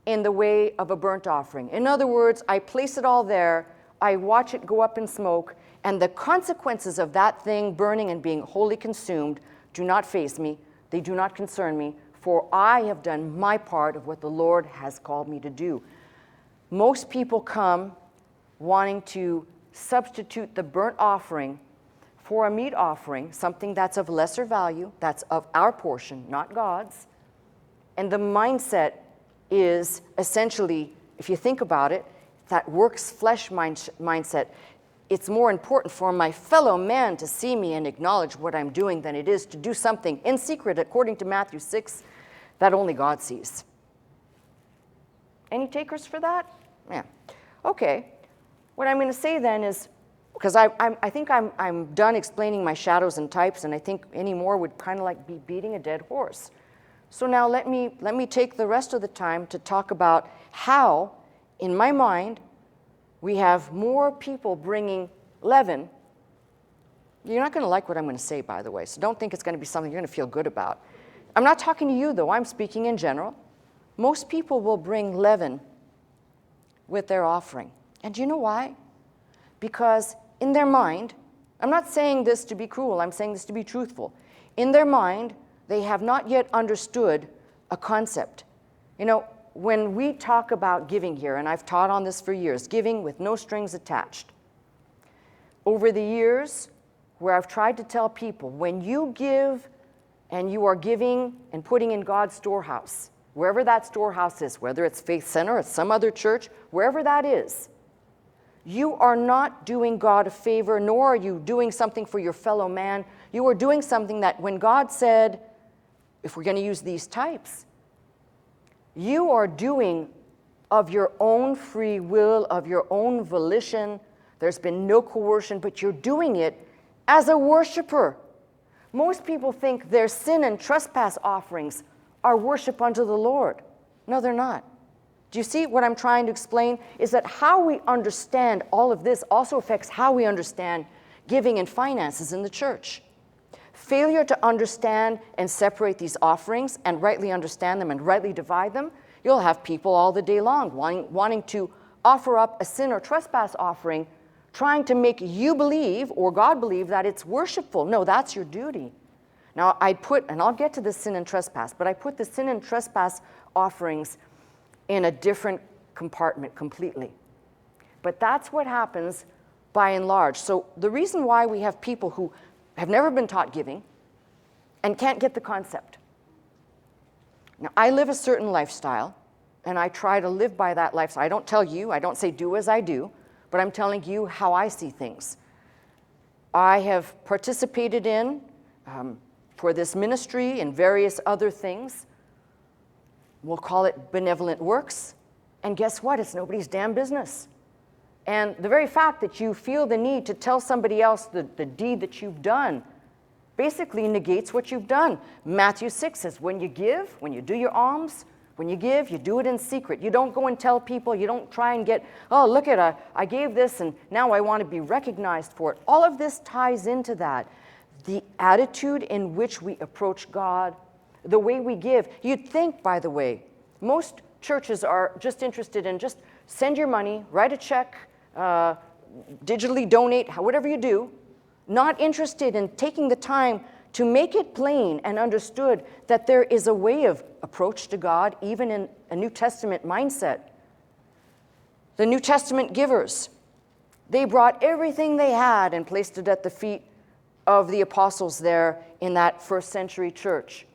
in the way of a burnt offering. In other words, I place it all there, I watch it go up in smoke, and the consequences of that thing burning and being wholly consumed do not faze me, they do not concern me, for I have done my part of what the Lord has called me to do. Most people come wanting to substitute the burnt offering for a meat offering, something that's of lesser value, that's of our portion, not God's. And the mindset is essentially, if you think about it, that works flesh mindset. It's more important for my fellow man to see me and acknowledge what I'm doing than it is to do something in secret, according to Matthew 6, that only God sees. Any takers for that? Yeah. Okay. What I'm going to say then is, because I think I'm done explaining my shadows and types, and I think any more would kind of like be beating a dead horse. So now let me take the rest of the time to talk about how, in my mind, we have more people bringing leaven. You're not going to like what I'm going to say, by the way, so don't think it's going to be something you're going to feel good about. I'm not talking to you, though. I'm speaking in general. Most people will bring leaven with their offering. And do you know why? Because in their mind, I'm not saying this to be cruel, I'm saying this to be truthful. In their mind, they have not yet understood a concept. You know, when we talk about giving here, and I've taught on this for years, giving with no strings attached. Over the years, where I've tried to tell people, when you give and you are giving and putting in God's storehouse, wherever that storehouse is, whether it's Faith Center or some other church, wherever that is, you are not doing God a favor, nor are you doing something for your fellow man. You are doing something that when God said, if we're going to use these types, you are doing of your own free will, of your own volition. There's been no coercion, but you're doing it as a worshiper. Most people think their sin and trespass offerings are worship unto the Lord. No, they're not. Do you see what I'm trying to explain? Is that how we understand all of this also affects how we understand giving and finances in the church. Failure to understand and separate these offerings and rightly understand them and rightly divide them, you'll have people all the day long wanting to offer up a sin or trespass offering, trying to make you believe or God believe that it's worshipful. No, that's your duty. Now, and I'll get to the sin and trespass, but I put the sin and trespass offerings in a different compartment completely. But that's what happens by and large. So the reason why we have people who have never been taught giving and can't get the concept. Now, I live a certain lifestyle, and I try to live by that lifestyle. I don't tell you, I don't say do as I do, but I'm telling you how I see things. I have participated in, for this ministry and various other things. We'll call it benevolent works. And guess what? It's nobody's damn business. And the very fact that you feel the need to tell somebody else the deed that you've done basically negates what you've done. Matthew 6 says, when you give, when you do your alms, when you give, you do it in secret. You don't go and tell people. You don't try and get, oh, look at I gave this and now I want to be recognized for it. All of this ties into that. The attitude in which we approach God, the way we give. You'd think, by the way, most churches are just interested in just send your money, write a check, digitally donate, whatever you do, not interested in taking the time to make it plain and understood that there is a way of approach to God, even in a New Testament mindset. The New Testament givers, they brought everything they had and placed it at the feet of the apostles there in that first century church.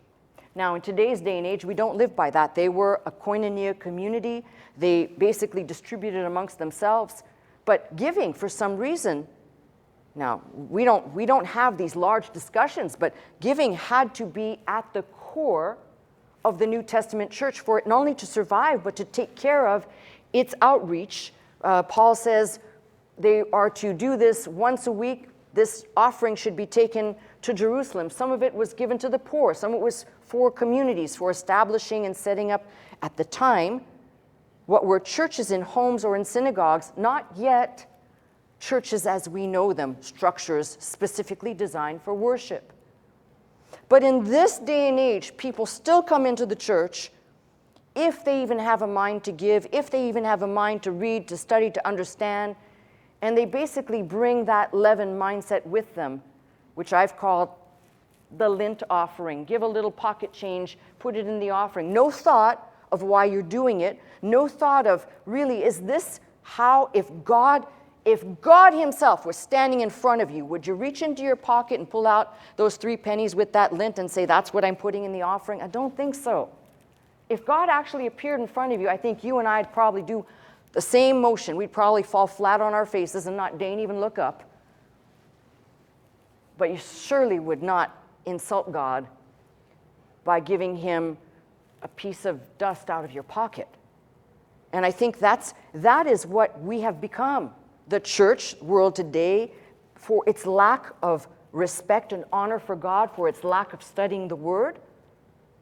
Now, in today's day and age, we don't live by that. They were a koinonia community. They basically distributed amongst themselves. But giving, for some reason, now, we don't have these large discussions, but giving had to be at the core of the New Testament church for it not only to survive, but to take care of its outreach. Paul says they are to do this once a week. This offering should be taken to Jerusalem. Some of it was given to the poor. Some of it was for communities, for establishing and setting up, at the time, what were churches in homes or in synagogues, not yet churches as we know them, structures specifically designed for worship. But in this day and age, people still come into the church if they even have a mind to give, if they even have a mind to read, to study, to understand, and they basically bring that leaven mindset with them, which I've called the lint offering. Give a little pocket change, put it in the offering. No thought of why you're doing it. No thought of, really, is this how, if God himself was standing in front of you, would you reach into your pocket and pull out those 3 pennies with that lint and say, that's what I'm putting in the offering? I don't think so. If God actually appeared in front of you, I think you and I'd probably do the same motion. We'd probably fall flat on our faces and not deign even look up. But you surely would not insult God by giving him a piece of dust out of your pocket. And I think that is what we have become. The church world today, for its lack of respect and honor for God, for its lack of studying the Word.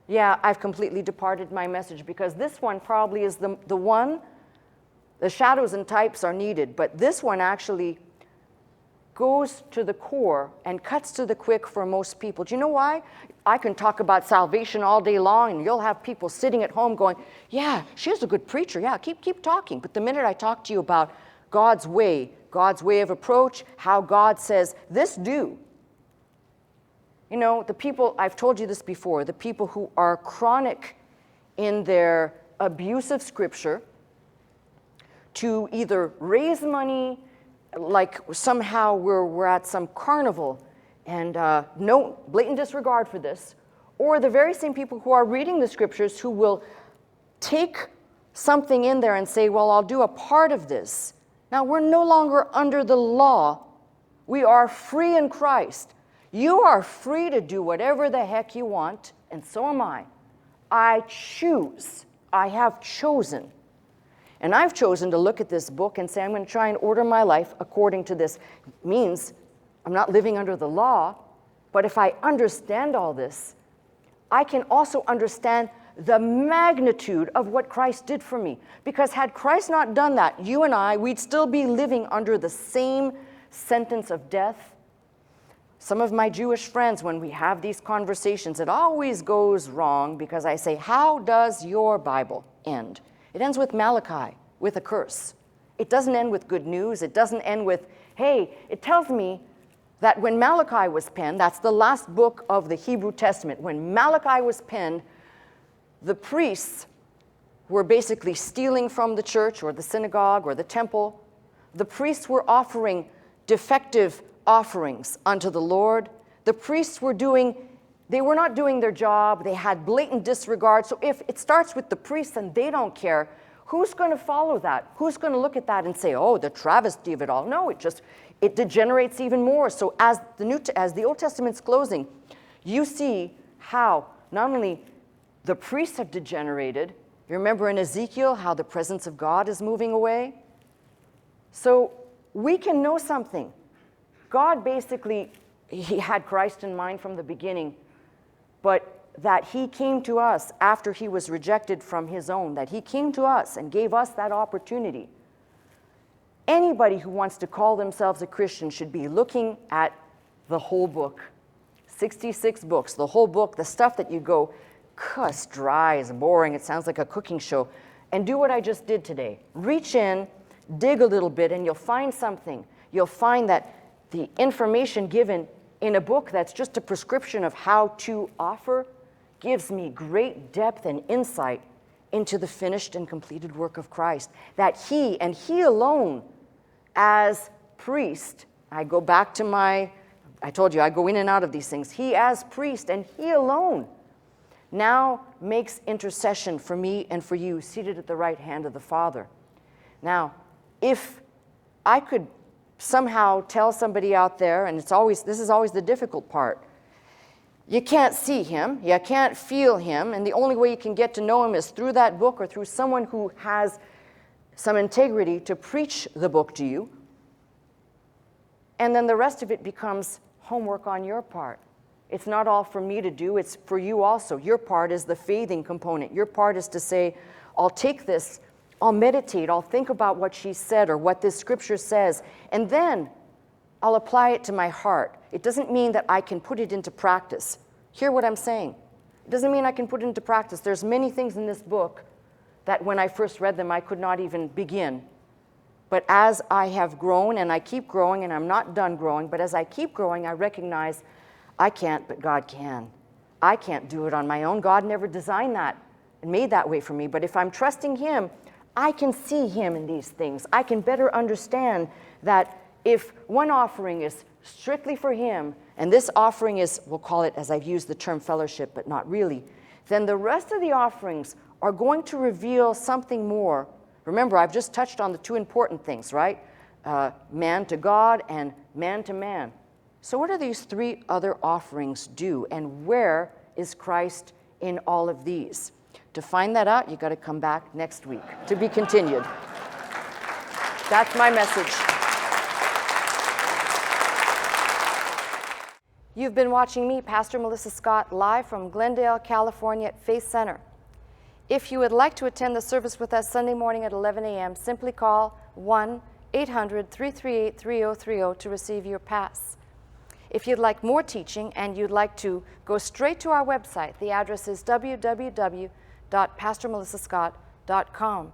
Yeah, I've completely departed my message because this one probably is the one, the shadows and types are needed, but this one actually goes to the core and cuts to the quick for most people. Do you know why? I can talk about salvation all day long and you'll have people sitting at home going, yeah, she's a good preacher. Yeah, keep talking. But the minute I talk to you about God's way of approach, how God says, this do. You know, the people, I've told you this before, the people who are chronic in their abuse of Scripture to either raise money, like somehow we're at some carnival and no blatant disregard for this, or the very same people who are reading the Scriptures who will take something in there and say, well, I'll do a part of this. Now, we're no longer under the law. We are free in Christ. You are free to do whatever the heck you want, and so am I. I choose. I have chosen. And I've chosen to look at this book and say, I'm going to try and order my life according to this. It means I'm not living under the law, but if I understand all this, I can also understand the magnitude of what Christ did for me. Because had Christ not done that, you and I, we'd still be living under the same sentence of death. Some of my Jewish friends, when we have these conversations, it always goes wrong because I say, how does your Bible end? It ends with Malachi, with a curse. It doesn't end with good news. It doesn't end with, hey, it tells me that when Malachi was penned, that's the last book of the Hebrew Testament, when Malachi was penned, the priests were basically stealing from the church or the synagogue or the temple. The priests were offering defective offerings unto the Lord. The priests they were not doing their job. They had blatant disregard. So if it starts with the priests and they don't care, who's going to follow that? Who's going to look at that and say, oh, the travesty of it all? No, it degenerates even more. So as the Old Testament's closing, you see how not only the priests have degenerated. You remember in Ezekiel how the presence of God is moving away? So we can know something. God basically, he had Christ in mind from the beginning, but that he came to us after he was rejected from his own, that he came to us and gave us that opportunity. Anybody who wants to call themselves a Christian should be looking at the whole book. 66 books, the whole book, the stuff that you go, cuss, dry, is boring, it sounds like a cooking show. And do what I just did today. Reach in, dig a little bit, and you'll find something. You'll find that the information given in a book that's just a prescription of how to offer gives me great depth and insight into the finished and completed work of Christ. That he, and he alone, as priest, I go back to I told you I go in and out of these things. He as priest, and he alone, now makes intercession for me and for you, seated at the right hand of the Father. Now, if I could somehow tell somebody out there, and this is always the difficult part, you can't see him, you can't feel him, and the only way you can get to know him is through that book or through someone who has some integrity to preach the book to you, and then the rest of it becomes homework on your part. It's not all for me to do, it's for you also. Your part is the faithing component. Your part is to say, I'll take this, I'll meditate, I'll think about what she said or what this scripture says, and then I'll apply it to my heart. It doesn't mean that I can put it into practice. Hear what I'm saying. It doesn't mean I can put it into practice. There's many things in this book that when I first read them, I could not even begin. But as I have grown, and I keep growing, and I'm not done growing, but as I keep growing, I recognize I can't, but God can. I can't do it on my own. God never designed that and made that way for me. But if I'm trusting him, I can see him in these things. I can better understand that if one offering is strictly for him, and this offering is, we'll call it, as I've used the term fellowship, but not really, then the rest of the offerings are going to reveal something more. Remember, I've just touched on the two important things, right? Man to God and man to man. So what do these three other offerings do, and where is Christ in all of these? To find that out, you've got to come back next week. To be continued. That's my message. You've been watching me, Pastor Melissa Scott, live from Glendale, California at Faith Center. If you would like to attend the service with us Sunday morning at 11 a.m., simply call 1-800-338-3030 to receive your pass. If you'd like more teaching and you'd like to go straight to our website, the address is www.pastormelissascott.com.